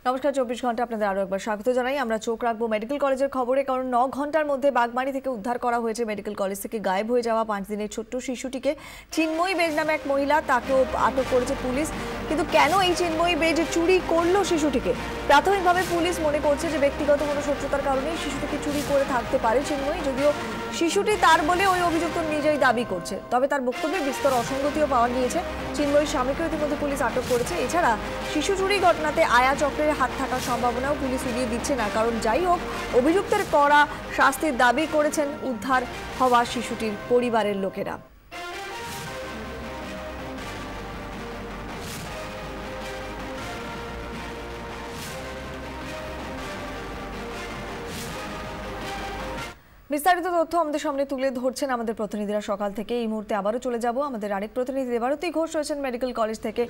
নমস্কার, 24 ঘন্টা আপনাদের আরো একবার স্বাগত জানাই। আমরা চোখ রাখবো মেডিকেল কলেজের খবরে, কারণ 9 ঘন্টার মধ্যে বাগমারি থেকে উদ্ধার করা হয়েছে মেডিকেল কলেজ থেকে গায়েব হয়ে যাওয়া 5 দিনের ছোট্ট শিশুটিকে। চিন্ময়ী বেজ নামে এক মহিলা, তাকেও আটক করেছে পুলিশ। কিন্তু কেন এই চিন্ময়ী বেজ চুরি করলো শিশুটিকে? প্রাথমিকভাবে পুলিশ মনে করছে যে ব্যক্তিগত কোনো শত্রুতার কারণেই শিশুটিকে চুরি করে থাকতে পারে চিন্ময়ী, যদিও শিশুটি তার বলে ওই অভিযুক্ত নিজেই দাবি করছে। তবে তার বক্তব্যে বিস্তর অসঙ্গতিও পাওয়া গিয়েছে। চিন্ময়ীর স্বামীকেও ইতিমধ্যে পুলিশ আটক করেছে। এছাড়া শিশু চুরি ঘটনাতে আয়া চক্রের হাত থাকার সম্ভাবনাও পুলিশ উড়িয়ে দিচ্ছে না, কারণ যাই হোক অভিযুক্তের কড়া শাস্তির দাবি করেছেন উদ্ধার হওয়া শিশুটির পরিবারের লোকেরা। বিস্তারিত তথ্য আমাদের সামনে তুলে ধরছেন আমাদের প্রতিনিধিরা সকাল থেকে। এই মুহূর্তে আবারও চলে যাব আমাদের আরেক প্রতিনিধি দেবারতী ঘোষ রয়েছেন মেডিকেল কলেজ থেকে।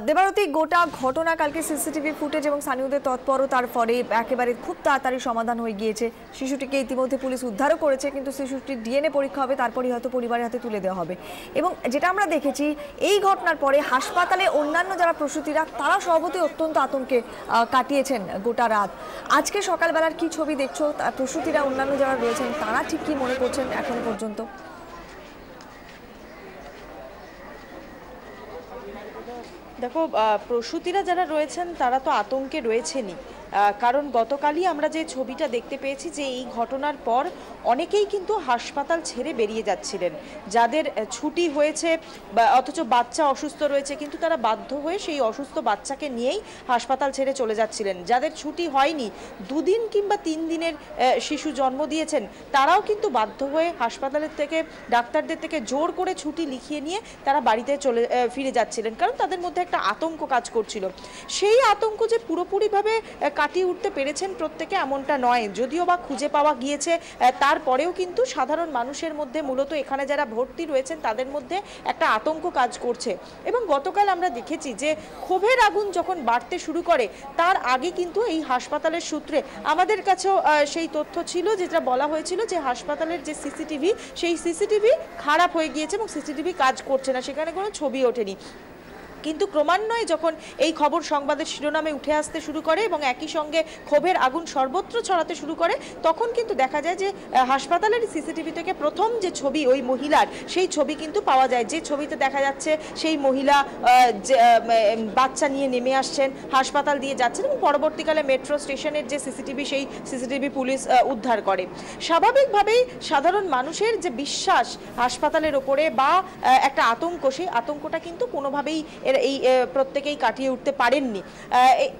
দেবারতী, গোটা ঘটনা কালকে সিসিটিভি ফুটেজ এবং স্থানীয়দের তৎপরতার ফলে একেবারে খুব তাড়াতাড়ি সমাধান হয়ে গিয়েছে। শিশুটিকে ইতিমধ্যে পুলিশ উদ্ধারও করেছে, কিন্তু শিশুটির ডিএনএ পরীক্ষা হবে, তারপরই হয়তো পরিবারের হাতে তুলে দেওয়া হবে। এবং যেটা আমরা দেখেছি এই ঘটনার পরে হাসপাতালে অন্যান্য যারা প্রসূতিরা, তারা সর্বতই অত্যন্ত আতঙ্কে কাটিয়েছেন গোটা রাত। আজকে সকালবেলার কি ছবি দেখছো? প্রসূতিরা, অন্যান্য যারা রয়েছেন, তারা ঠিক কি মনে করছেন এখন পর্যন্ত? দেখো, প্রসূতিরা যারা রয়েছেন তারা তো আতঙ্কে রয়েছেনই, কারণ গতকালই আমরা যে ছবিটা দেখতে পেয়েছি যে এই ঘটনার পর অনেকেই কিন্তু হাসপাতাল ছেড়ে বেরিয়ে যাচ্ছিলেন, যাদের ছুটি হয়েছে অথচ বাচ্চা অসুস্থ রয়েছে, কিন্তু তারা বাধ্য হয়ে সেই অসুস্থ বাচ্চাকে নিয়েই হাসপাতাল ছেড়ে চলে যাচ্ছিলেন। যাদের ছুটি হয়নি, 2 দিন কিংবা 3 দিনের শিশু জন্ম দিয়েছেন, তারাও কিন্তু বাধ্য হয়ে হাসপাতালের থেকে, ডাক্তারদের থেকে জোর করে ছুটি লিখিয়ে নিয়ে তারা বাড়িতে ফিরে যাচ্ছিলেন, কারণ তাদের মধ্যে একটা আতঙ্ক কাজ করছিল। সেই আতঙ্ক যে পুরোপুরিভাবে কাটিয়ে উঠতে পেরেছেন প্রত্যেকে এমনটা নয়, যদিও বা খুঁজে পাওয়া গিয়েছে, তারপরেও কিন্তু সাধারণ মানুষের মধ্যে, মূলত এখানে যারা ভর্তি রয়েছেন তাদের মধ্যে একটা আতঙ্ক কাজ করছে। এবং গতকাল আমরা দেখেছি যে ক্ষোভের আগুন যখন বাড়তে শুরু করে, তার আগে কিন্তু এই হাসপাতালের সূত্রে আমাদের কাছেও সেই তথ্য ছিল, যেটা বলা হয়েছিল যে হাসপাতালের যে সিসিটিভি, সেই সিসিটিভি খারাপ হয়ে গিয়েছে এবং সিসিটিভি কাজ করছে না, সেখানে কোনো ছবি ওঠেনি। কিন্তু ক্রমান্বয়ে যখন এই খবর সংবাদের শিরোনামে উঠে আসতে শুরু করে এবং একই সঙ্গে ক্ষোভের আগুন সর্বত্র ছড়াতে শুরু করে, তখন কিন্তু দেখা যায় যে হাসপাতালের সিসিটিভি থেকে প্রথম যে ছবি ওই মহিলার, সেই ছবি কিন্তু পাওয়া যায়। যে ছবিতে দেখা যাচ্ছে সেই মহিলা বাচ্চা নিয়ে নেমে আসছেন, হাসপাতাল দিয়ে যাচ্ছেন, এবং পরবর্তীকালে মেট্রো স্টেশনের যে সিসিটিভি, সেই সিসিটিভি পুলিশ উদ্ধার করে। স্বাভাবিকভাবেই সাধারণ মানুষের যে বিশ্বাস হাসপাতালের ওপরে বা একটা আতঙ্ক, সেই আতঙ্কটা কিন্তু কোনোভাবেই এই প্রত্যেকেই কাটিয়ে উঠতে পারেননি।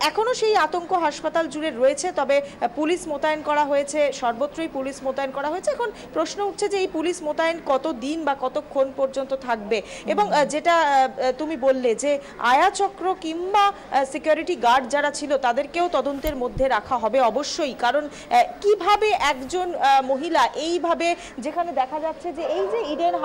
এখনো সেই আতঙ্ক হাসপাতাল জুড়ে রয়েছে, তবে পুলিশ মোতায়েন করা হয়েছে, সর্বত্রই পুলিশ মোতায়েন করা হয়েছে। এখন প্রশ্ন উঠছে যে এই পুলিশ মোতায়েন কত দিন বা কতক্ষণ পর্যন্ত থাকবে। এবং যেটা তুমি বললে যে আয়া চক্র কিংবা সিকিউরিটি গার্ড যারা ছিল, তাদেরকেও তদন্তের মধ্যে রাখা হবে অবশ্যই, কারণ কিভাবে একজন মহিলা এইভাবে, যেখানে দেখা যাচ্ছে যে এই যে ইডেন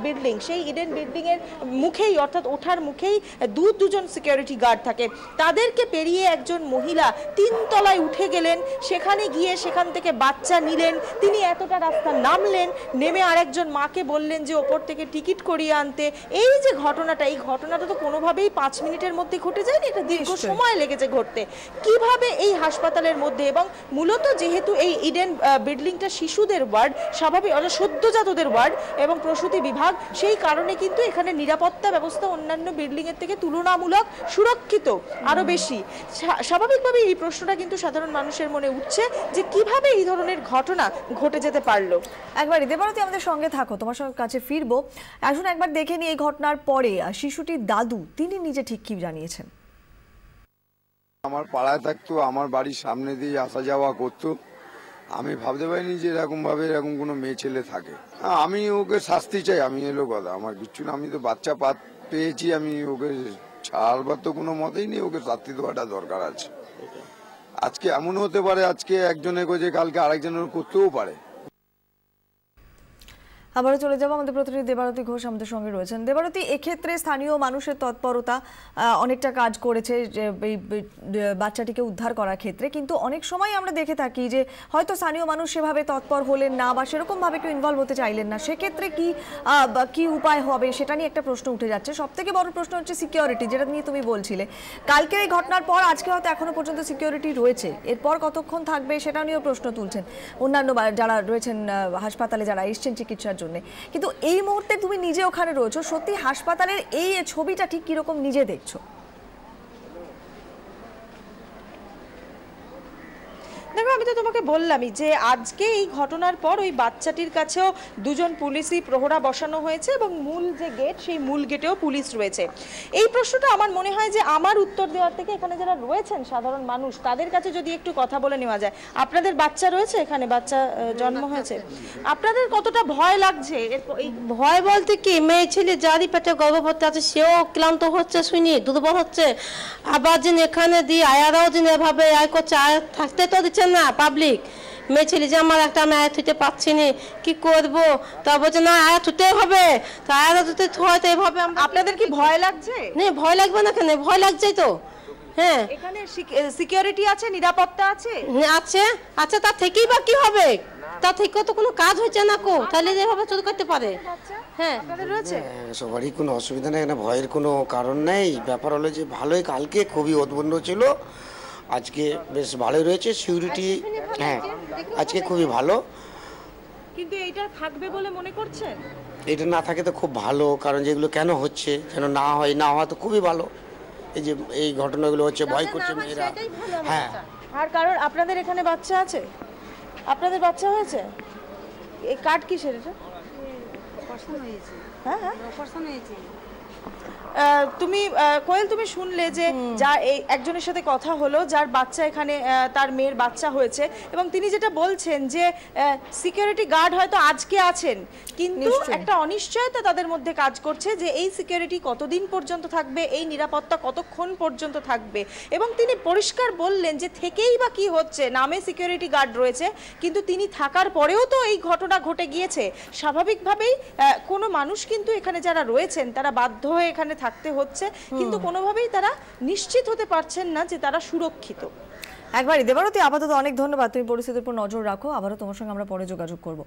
বিল্ডিং, সেই ইডেন বিল্ডিং এর মুখেই, অর্থাৎ ওঠার মুখেই দুজন সিকিউরিটি গার্ড থাকে, তাদেরকে পেরিয়ে একজন মহিলা 3 তলায় উঠে গেলেন, সেখানে গিয়ে সেখান থেকে বাচ্চা নিলেন, তিনি এতটা রাস্তা নামলেন, নেমে আরেকজন মাকে বললেন যে ওপর থেকে টিকিট করিয়ে আনতে। এই যে ঘটনাটা, এই ঘটনাটা তো কোনোভাবেই 5 মিনিটের মধ্যে ঘটে যায়নি, এটা দীর্ঘ সময় লেগেছে ঘটতে। কিভাবে এই হাসপাতালের মধ্যে, এবং মূলত যেহেতু এই ইডেন বিল্ডিংটা শিশুদের ওয়ার্ড, স্বাভাবিক অর্থাৎ সদ্যজাতদের ওয়ার্ড এবং প্রসূতি বিভাগ, সেই কারণে কিন্তু এখানে নিরাপত্তা ব্যবস্থা অন্যান্য বিল্ডিং এর থেকে তুলনামূলক সুরক্ষিত আরো বেশি। স্বাভাবিকভাবে এই প্রশ্নটা কিন্তু সাধারণ মানুষের মনে উঠছে যে কিভাবে এই ধরনের ঘটনা ঘটে যেতে পারলো। একবার দেবারতী আমাদের সঙ্গে থাকো, তোমার কাছে ফিরবো। এখন একবার দেখে নি এই ঘটনার পরে শিশুটির দাদু, তিনি নিজে ঠিক কি জানিয়েছেন। আমার পাড়ায় থাকতো, আমার বাড়ির সামনে দিয়ে আসা যাওয়া করতো। আমি ভাবতে পারিনি যে এরকম ভাবে এরকম কোনো মেয়ে ছেলে থাকে। আমি ওকে শাস্তি চাই, আমি এলো কথা, আমার কিচ্ছু না, আমি তো বাচ্চা পেয়েছি, আমি ওকে ছাড়বার তো কোনো মতেই নেই, ওকে শাস্তি দেওয়াটা দরকার আছে। আজকে এমন হতে পারে, আজকে একজনের করছে, কালকে আরেকজনের করতেও পারে। আবারও চলে যাবো আমাদের প্রতিনিধি দেবারতী ঘোষ আমাদের সঙ্গে রয়েছেন। দেবারতী, এক্ষেত্রে স্থানীয় মানুষের তৎপরতা অনেকটা কাজ করেছে এই বাচ্চাটিকে উদ্ধার করার ক্ষেত্রে, কিন্তু অনেক সময় আমরা দেখে থাকি যে হয়তো স্থানীয় মানুষ সেভাবে তৎপর হলেন না বা সেরকম ভাবে কেউ ইনভলভ হতে চাইলেন না, সেক্ষেত্রে কি উপায় হবে সেটা নিয়ে একটা প্রশ্ন উঠে যাচ্ছে। সব থেকে বড় প্রশ্ন হচ্ছে সিকিউরিটি, যেটা নিয়ে তুমি বলছিলে। কালকের এই ঘটনার পর আজকে হয়তো এখনো পর্যন্ত সিকিউরিটি রয়েছে, এরপর কতক্ষণ থাকবে সেটা নিয়েও প্রশ্ন তুলছেন অন্যান্য যারা রয়েছেন হাসপাতালে, যারা এসছেন চিকিৎসার জন্য। কিন্তু এই মুহূর্তে তুমি নিজে ওখানে রয়েছো, সত্যি হাসপাতালের এই ছবিটা ঠিক কিরকম নিজে দেখছো? দেখো, আমি তো তোমাকে বললামই যে আজকে এই ঘটনার পর ওই বাচ্চাটির কাছেও দুজন পুলিশই প্রহরা বসানো হয়েছে এবং মূল যে গেট, সেই মূল গেটেও পুলিশ রয়েছে। এই প্রশ্নটা আমার মনে হয় যে আমার উত্তর দেওয়ার থেকে এখানে যারা রয়েছেন সাধারণ মানুষ, তাদের কাছে যদি একটু কথা বলে নেওয়া যায়। আপনাদের বাচ্চা রয়েছে এখানে, বাচ্চা জন্ম হয়েছে, আপনাদের কতটা ভয় লাগছে? ভয় বলতে কি, মেয়ে ছেলে যারই পেটে গর্ভবতী আছে সেও ক্লান্ত হচ্ছে, শুনি দুর্বল হচ্ছে। আবার যিনি এখানে দিয়ে আয়ারাও যিনি এভাবে আয় করছে, আয় থাকতে তো দিচ্ছে না পাবলিক। মেয়ে ছেলে যে আমার একটা, আমি আয়া থুতে পারছি না, কি করবো? তা বলছে না আয়া থুতে হবে, তা আয়া থুতে হয়তো এভাবে। আপনাদের কি ভয় লাগছে? না, ভয় লাগবে না কেন, ভয় লাগছেই তো। হ্যাঁ, এখানে সিকিউরিটি আছে, নিরাপত্তা আছে? আছে। আচ্ছা, তার থেকেই বা কি হবে? তার থেকেও তো কোনো কাজ হচ্ছে না কো, তাহলে যেভাবে চুরি করতে পারে। হ্যাঁ, আপনাদের রয়েছে? সবারই কোনো অসুবিধা নেই, এখানে ভয়ের কোনো কারণ নেই। ব্যাপার হলো যে ভালোই, কালকে খুবই উদ্বুদ্ধ ছিল, আজকে বেশ ভালোই রয়েছে সিকিউরিটি। হ্যাঁ, আজকে খুবই ভালো। কিন্তু এইটা থাকবে বলে মনে করছেন? এটা না থাকে তো খুব ভালো, কারণ যেগুলো কেন হচ্ছে, যেন না হয়, না হওয়া তো খুবই ভালো। এই যে এই ঘটনাগুলো হচ্ছে, ভয় করছে মেয়েরা। হ্যাঁ, আর কারণ আপনাদের এখানে বাচ্চা আছে? আপনাদের বাচ্চা হয়েছে? এই কার্ড কিসের এটা? হ্যাঁ হ্যাঁ, তুমি কোয়েল, তুমি শুনলে যে যা এই একজনের সাথে কথা হলো যার বাচ্চা এখানে, তার মেয়ের বাচ্চা হয়েছে, এবং তিনি যেটা বলছেন যে সিকিউরিটি গার্ড হয়তো আজকে আছেন, কিন্তু একটা অনিশ্চয়তা তাদের মধ্যে কাজ করছে যে এই সিকিউরিটি কতদিন পর্যন্ত থাকবে, এই নিরাপত্তা কতক্ষণ পর্যন্ত থাকবে। এবং তিনি পরিষ্কার বললেন যে থেকেই বা কি হচ্ছে, নামে সিকিউরিটি গার্ড রয়েছে, কিন্তু তিনি থাকার পরেও তো এই ঘটনা ঘটে গিয়েছে। স্বাভাবিকভাবেই কোনো মানুষ কিন্তু এখানে যারা রয়েছেন তারা বাধ্য হয়ে এখানে থাকতে হচ্ছে, কিন্তু কোনোভাবেই তারা নিশ্চিত হতে পারছেন না যে তারা সুরক্ষিত। একবারই দেবারতী, আপাতত অনেক ধন্যবাদ, তুমি পরিস্থিতির উপর নজর রাখো, আবারও তোমার সঙ্গে আমরা পরে যোগাযোগ করবো।